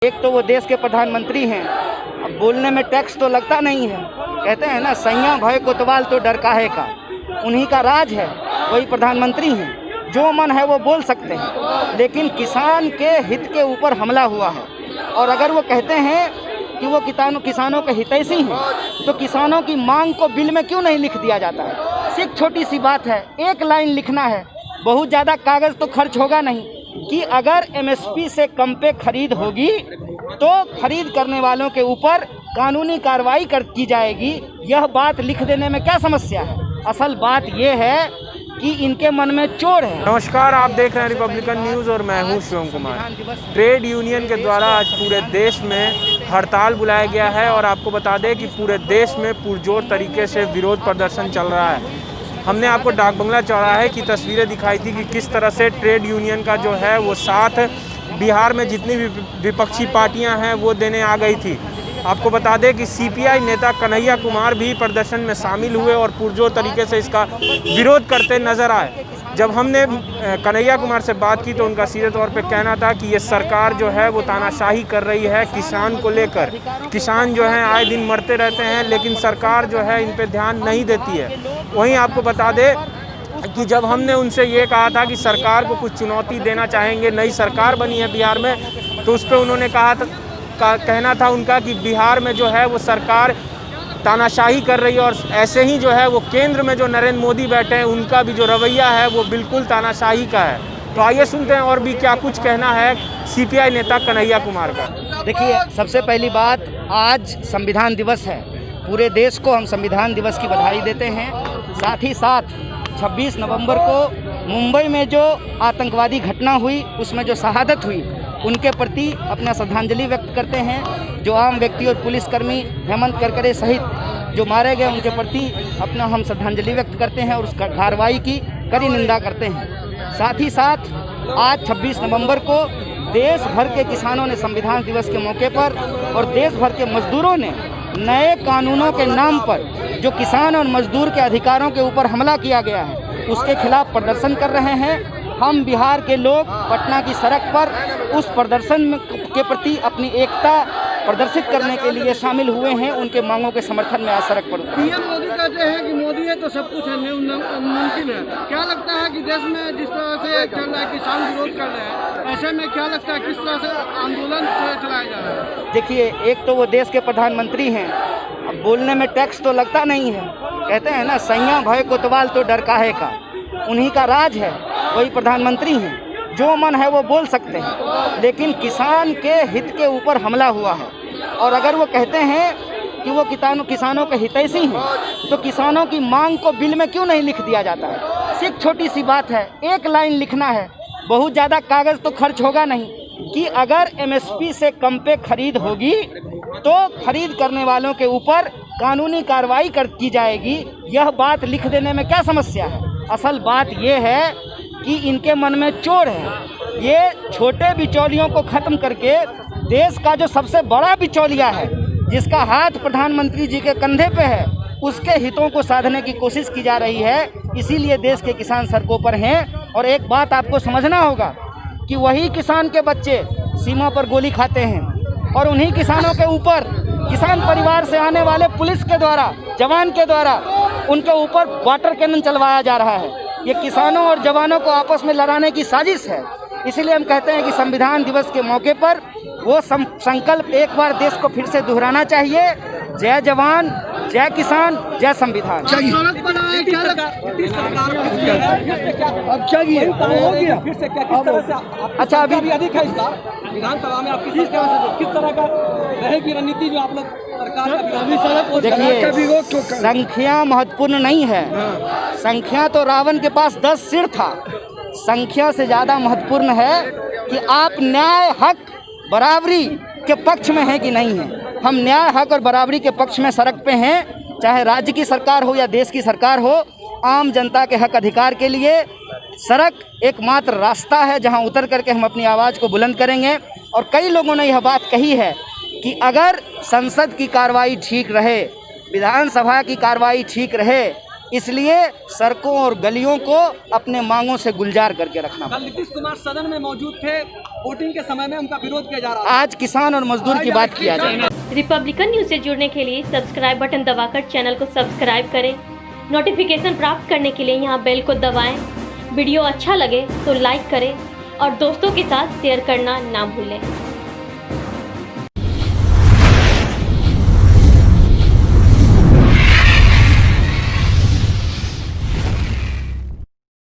एक तो वो देश के प्रधानमंत्री हैं, अब बोलने में टैक्स तो लगता नहीं है। कहते हैं ना, सैया भय कोतवाल तो डर काहे का। उन्हीं का राज है, वही प्रधानमंत्री हैं, जो मन है वो बोल सकते हैं। लेकिन किसान के हित के ऊपर हमला हुआ है, और अगर वो कहते हैं कि वो किसानों के हितैषी हैं, तो किसानों की मांग को बिल में क्यों नहीं लिख दिया जाता है। सिर्फ छोटी सी बात है, एक लाइन लिखना है, बहुत ज़्यादा कागज़ तो खर्च होगा नहीं, कि अगर एमएसपी से कम पे खरीद होगी तो खरीद करने वालों के ऊपर कानूनी कार्रवाई की जाएगी। यह बात लिख देने में क्या समस्या है। असल बात यह है कि इनके मन में चोर है। नमस्कार, आप देख रहे हैं रिपब्लिकन न्यूज़ और मैं हूं शिवम कुमार। ट्रेड यूनियन के द्वारा आज पूरे देश में हड़ताल बुलाया गया है और आपको बता दें कि पूरे देश में पुरजोर तरीके से विरोध प्रदर्शन चल रहा है। हमने आपको डाक बंगला चौराहे की तस्वीरें दिखाई थी कि किस तरह से ट्रेड यूनियन का जो है वो साथ बिहार में जितनी भी विपक्षी पार्टियां हैं वो देने आ गई थी। आपको बता दें कि सीपीआई नेता कन्हैया कुमार भी प्रदर्शन में शामिल हुए और पुरजोर तरीके से इसका विरोध करते नजर आए। जब हमने कन्हैया कुमार से बात की तो उनका सीधे तौर पे कहना था कि ये सरकार जो है वो तानाशाही कर रही है किसान को लेकर। किसान जो हैं आए दिन मरते रहते हैं, लेकिन सरकार जो है इन पे ध्यान नहीं देती है। वहीं आपको बता दें कि जब हमने उनसे ये कहा था कि सरकार को कुछ चुनौती देना चाहेंगे, नई सरकार बनी है बिहार में, तो उस पर उन्होंने कहना था उनका कि बिहार में जो है वो सरकार तानाशाही कर रही है, और ऐसे ही जो है वो केंद्र में जो नरेंद्र मोदी बैठे हैं उनका भी जो रवैया है वो बिल्कुल तानाशाही का है। तो आइए सुनते हैं और भी क्या कुछ कहना है सीपीआई नेता कन्हैया कुमार का। देखिए, सबसे पहली बात, आज संविधान दिवस है। पूरे देश को हम संविधान दिवस की बधाई देते हैं। साथ ही साथ 26 नवंबर को मुंबई में जो आतंकवादी घटना हुई, उसमें जो शहादत हुई, उनके प्रति अपना श्रद्धांजलि व्यक्त करते हैं। जो आम व्यक्ति और पुलिसकर्मी हेमंत करकरे सहित जो मारे गए, उनके प्रति अपना हम श्रद्धांजलि व्यक्त करते हैं और उस कार्रवाई की कड़ी निंदा करते हैं। साथ ही साथ आज 26 नवंबर को देश भर के किसानों ने संविधान दिवस के मौके पर और देश भर के मजदूरों ने नए कानूनों के नाम पर जो किसान और मजदूर के अधिकारों के ऊपर हमला किया गया है, उसके खिलाफ प्रदर्शन कर रहे हैं। हम बिहार के लोग पटना की सड़क पर उस प्रदर्शन के प्रति अपनी एकता प्रदर्शित करने के लिए शामिल हुए हैं। उनके मांगों के समर्थन में आज सड़क पर पीएम मोदी कहते हैं कि मोदी है तो सब कुछ है, मुमकिन है। क्या लगता है कि देश में जिस तरह से चल रहा है, किसान विरोध कर रहे हैं, ऐसे में क्या लगता है किस तरह से आंदोलन चलाया जा रहा है। देखिए, एक तो वो देश के प्रधानमंत्री हैं, अब बोलने में टैक्स तो लगता नहीं है। कहते हैं ना, सैया भय कोतवाल तो डर काहे का। उन्हीं का राज है, वही प्रधानमंत्री हैं, जो मन है वो बोल सकते हैं। लेकिन किसान के हित के ऊपर हमला हुआ है, और अगर वो कहते हैं कि वो किसानों के हितैषी हैं, तो किसानों की मांग को बिल में क्यों नहीं लिख दिया जाता है। सिर्फ छोटी सी बात है, एक लाइन लिखना है, बहुत ज़्यादा कागज़ तो खर्च होगा नहीं, कि अगर एमएसपी से कम पे खरीद होगी तो खरीद करने वालों के ऊपर कानूनी कार्रवाई की जाएगी। यह बात लिख देने में क्या समस्या है। असल बात यह है कि इनके मन में चोर है। ये छोटे बिचौलियों को ख़त्म करके देश का जो सबसे बड़ा बिचौलिया है, जिसका हाथ प्रधानमंत्री जी के कंधे पे है, उसके हितों को साधने की कोशिश की जा रही है। इसीलिए देश के किसान सड़कों पर हैं। और एक बात आपको समझना होगा कि वही किसान के बच्चे सीमा पर गोली खाते हैं, और उन्हीं किसानों के ऊपर, किसान परिवार से आने वाले पुलिस के द्वारा, जवान के द्वारा उनके ऊपर वाटर कैनन चलवाया जा रहा है। ये किसानों और जवानों को आपस में लड़ाने की साजिश है। इसीलिए हम कहते हैं कि संविधान दिवस के मौके पर वो संकल्प एक बार देश को फिर से दोहराना चाहिए। जय जवान, जय किसान, जय संविधान। अच्छा, अभी अधिक है इसका विधानसभा में आपकी किस तरह का रहेगी रणनीति जो आप लोग सरकार। देखिए, संख्या महत्वपूर्ण नहीं है। संख्या तो रावण के पास 10 सिर था। संख्या से ज़्यादा महत्वपूर्ण है कि आप न्याय, हक, बराबरी के पक्ष में हैं कि नहीं हैं। हम न्याय, हक और बराबरी के पक्ष में सड़क पे हैं, चाहे राज्य की सरकार हो या देश की सरकार हो। आम जनता के हक अधिकार के लिए सड़क एकमात्र रास्ता है जहां उतर करके हम अपनी आवाज़ को बुलंद करेंगे। और कई लोगों ने यह बात कही है कि अगर संसद की कार्रवाई ठीक रहे, विधानसभा की कार्रवाई ठीक रहे, इसलिए सड़कों और गलियों को अपने मांगों से गुलजार करके रखना कल नीतीश कुमार सदन में मौजूद थे, वोटिंग के समय में उनका विरोध किया जा रहा था। आज किसान और मजदूर की बात किया जाए। रिपब्लिकन न्यूज से जुड़ने के लिए सब्सक्राइब बटन दबाकर चैनल को सब्सक्राइब करें। नोटिफिकेशन प्राप्त करने के लिए यहाँ बेल को दबाएं। वीडियो अच्छा लगे तो लाइक करें और दोस्तों के साथ शेयर करना ना भूलें।